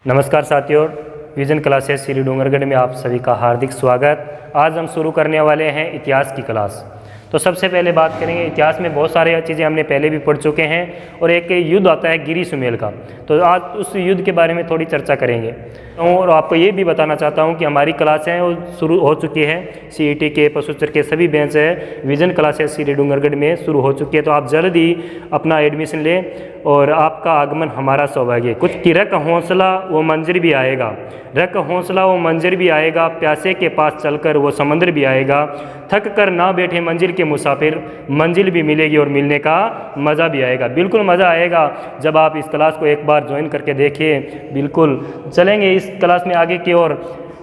नमस्कार साथियों, vision classes Shri Dungargarh में आप सभी का हार्दिक स्वागत। आज हम शुरू करने वाले हैं इतिहास की क्लास। तो सबसे पहले बात करेंगे, इतिहास में बहुत सारे चीज़ें हमने पहले भी पढ़ चुके हैं और एक युद्ध आता है गिरी सुमेल का। तो आज उस युद्ध के बारे में थोड़ी चर्चा करेंगे और आपको ये भी बताना चाहता हूँ कि हमारी क्लासें वो शुरू हो चुकी है। CET के, पशुचर के सभी बेंच है विजन क्लासेस श्री डूंगरगढ़ में शुरू हो चुकी है। तो आप जल्द ही अपना एडमिशन लें और आपका आगमन हमारा सौभाग्य। कुछ की रख हौसला वो मंजर भी आएगा, रख हौसला वो मंजर भी आएगा, प्यासे के पास चलकर वो समंदर भी आएगा, थक कर ना बैठे मंजिल के मुसाफिर, मंजिल भी मिलेगी और मिलने का मज़ा भी आएगा। बिल्कुल मज़ा आएगा जब आप इस क्लास को एक बार ज्वाइन करके देखिए। बिल्कुल चलेंगे इस क्लास में आगे की ओर।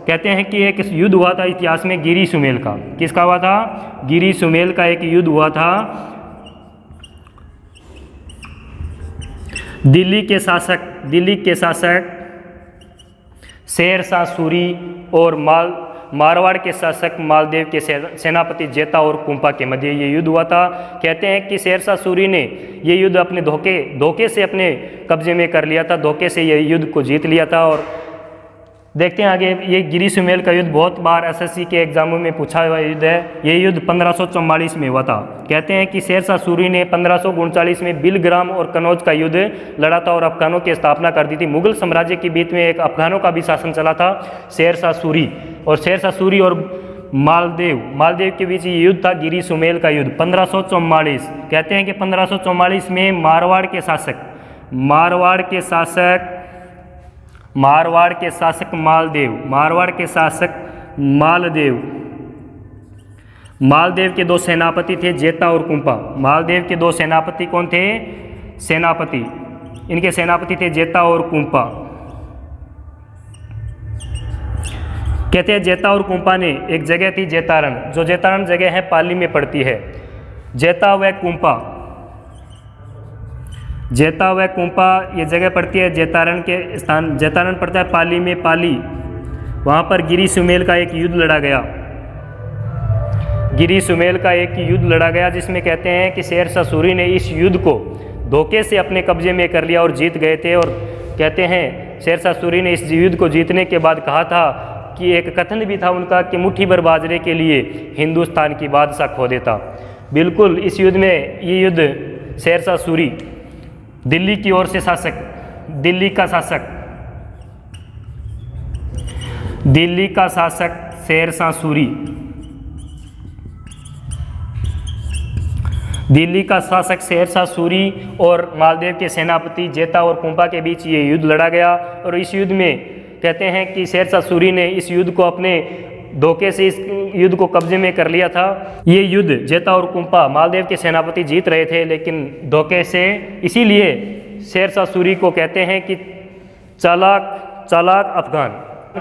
कहते हैं कि एक युद्ध हुआ था इतिहास में गिरी सुमेल का। किसका हुआ था? गिरी सुमेल का एक युद्ध हुआ था। दिल्ली के शासक शेर शाह सूरी और मारवाड़ के शासक मालदेव के सेनापति जेता और कुंपा के मध्य ये युद्ध हुआ था। कहते हैं कि शेर शाह सूरी ने ये युद्ध अपने धोखे से अपने कब्जे में कर लिया था, धोखे से ये युद्ध को जीत लिया था। और देखते हैं आगे। ये गिरी सुमेल का युद्ध बहुत बार SSC के एग्जामों में पूछा हुआ युद्ध है। ये युद्ध 1544 में हुआ था। कहते हैं कि शेर शाह सूरी ने 1539 में बिलग्राम और कनौज का युद्ध लड़ा था और अफगानों की स्थापना कर दी थी। मुगल साम्राज्य के बीच में एक अफगानों का भी शासन चला था। शेर शाह सूरी और मालदेव के बीच ये युद्ध था, गिरी सुमेल का युद्ध 1544। कहते हैं कि 1544 में मारवाड़ के शासक मालदेव के दो सेनापति थे, जेता और कुंपा। मालदेव के दो सेनापति कौन थे? इनके सेनापति थे जेता और कुंपा। कहते हैं जेता और कुंपा ने एक जगह थी जेतारण, जो जेतारण जगह है पाली में पड़ती है। जेता व कुंपा ये जगह पड़ती है जेतारण के स्थान। जेतारण पड़ता है पाली में, पाली। वहाँ पर गिरी सुमेल का एक युद्ध लड़ा गया जिसमें कहते हैं कि शेर शाह सूरी ने इस युद्ध को धोखे से अपने कब्जे में कर लिया और जीत गए थे। और कहते हैं शेर शाह सूरी ने इस युद्ध को जीतने के बाद कहा था कि एक कथन भी था उनका कि मुट्ठी भर बाजरे के लिए हिंदुस्तान की बादशाह खो देता। बिल्कुल इस युद्ध में ये युद्ध शेर शाह सूरी, दिल्ली की ओर से दिल्ली का शासक शेर शाह सूरी, दिल्ली का शासक शेर शाह सूरी और मालदेव के सेनापति जेता और कुंपा के बीच ये युद्ध लड़ा गया। और इस युद्ध में कहते हैं कि शेर शाह सूरी ने इस युद्ध को अपने धोखे से इस युद्ध को कब्जे में कर लिया था। ये युद्ध जेता और कुंपा मालदेव के सेनापति जीत रहे थे लेकिन धोखे से। इसीलिए शेर शाह सूरी को कहते हैं कि चालाक अफगान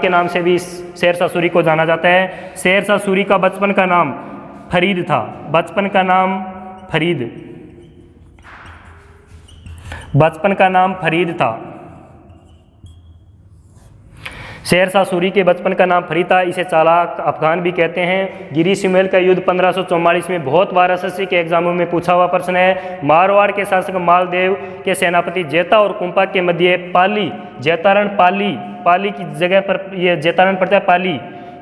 के नाम से भी शेर शाह सूरी को जाना जाता है। शेर शाह सूरी का बचपन का नाम फरीद था। बचपन का नाम फरीद था। शेर शाह सूरी के बचपन का नाम फरीद था। इसे चालाक अफगान भी कहते हैं। गिरी सुमेल का युद्ध 1544 में बहुत बार SSC के एग्जामों में पूछा हुआ प्रश्न है। मारवाड़ के शासक मालदेव के सेनापति जेता और कुंपा के मध्य पाली की जगह पर यह जेतारण पड़ता है,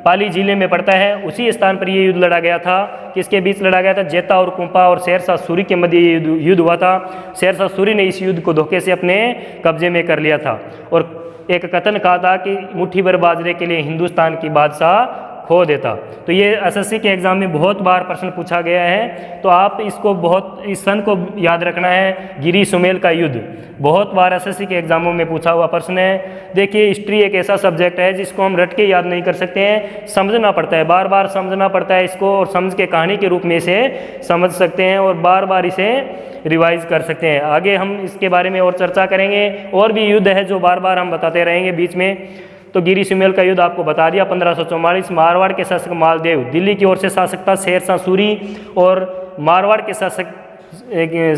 पाली जिले में पड़ता है। उसी स्थान पर यह युद्ध लड़ा गया था। किसके बीच लड़ा गया था? जेता और कुंपा और शेर शाह सूरी के मध्य ये युद्ध हुआ था। शेर शाह सूरी ने इस युद्ध को धोखे से अपने कब्जे में कर लिया था और एक कथन कहा था कि मुट्ठी भर बाजरे के लिए हिंदुस्तान की बादशाह खो देता। तो ये SSC के एग्जाम में बहुत बार प्रश्न पूछा गया है। तो आप इस सन को याद रखना है। गिरी सुमेल का युद्ध बहुत बार SSC के एग्जामों में पूछा हुआ प्रश्न है। देखिए, हिस्ट्री एक ऐसा सब्जेक्ट है जिसको हम रट के याद नहीं कर सकते हैं, समझना पड़ता है, बार बार समझना पड़ता है इसको, और समझ के कहानी के रूप में इसे समझ सकते हैं और बार बार इसे रिवाइज कर सकते हैं। आगे हम इसके बारे में और चर्चा करेंगे। और भी युद्ध है जो बार बार हम बताते रहेंगे बीच में। तो गिरी सुमेल का युद्ध आपको बता दिया 1544। मारवाड़ के शासक मालदेव, दिल्ली की ओर से शासक था शेर शाह सूरी और मारवाड़ के शासक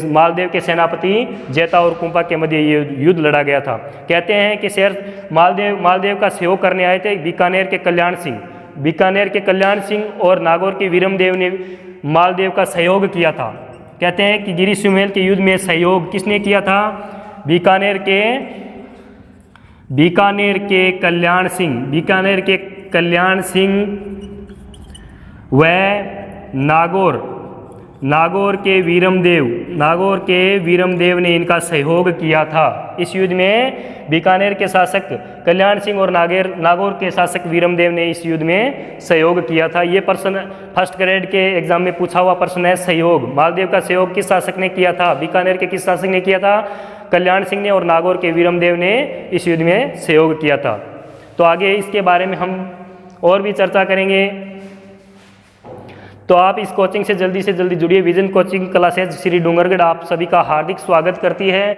मालदेव के सेनापति जेता और कुंपा के मध्य ये युद्ध लड़ा गया था। कहते हैं कि मालदेव का सहयोग करने आए थे बीकानेर के कल्याण सिंह और नागौर के वीरमदेव ने मालदेव का सहयोग किया था। कहते हैं कि गिरी सुमेल के युद्ध में सहयोग किसने किया था? बीकानेर के बीकानेर के कल्याण सिंह व नागौर के वीरमदेव ने इनका सहयोग किया था। इस युद्ध में बीकानेर के शासक कल्याण सिंह और नागौर के शासक वीरमदेव ने इस युद्ध में सहयोग किया था। ये प्रश्न फर्स्ट ग्रेड के एग्जाम में पूछा हुआ प्रश्न है। सहयोग, मालदेव का सहयोग किस शासक ने किया था? बीकानेर के किस शासक ने किया था? कल्याण सिंह ने, और नागौर के वीरमदेव ने इस युद्ध में सहयोग किया था। तो आगे इसके बारे में हम और भी चर्चा करेंगे। तो आप इस कोचिंग से जल्दी जुड़िए। Vision coaching classes Shri Dungargarh आप सभी का हार्दिक स्वागत करती है।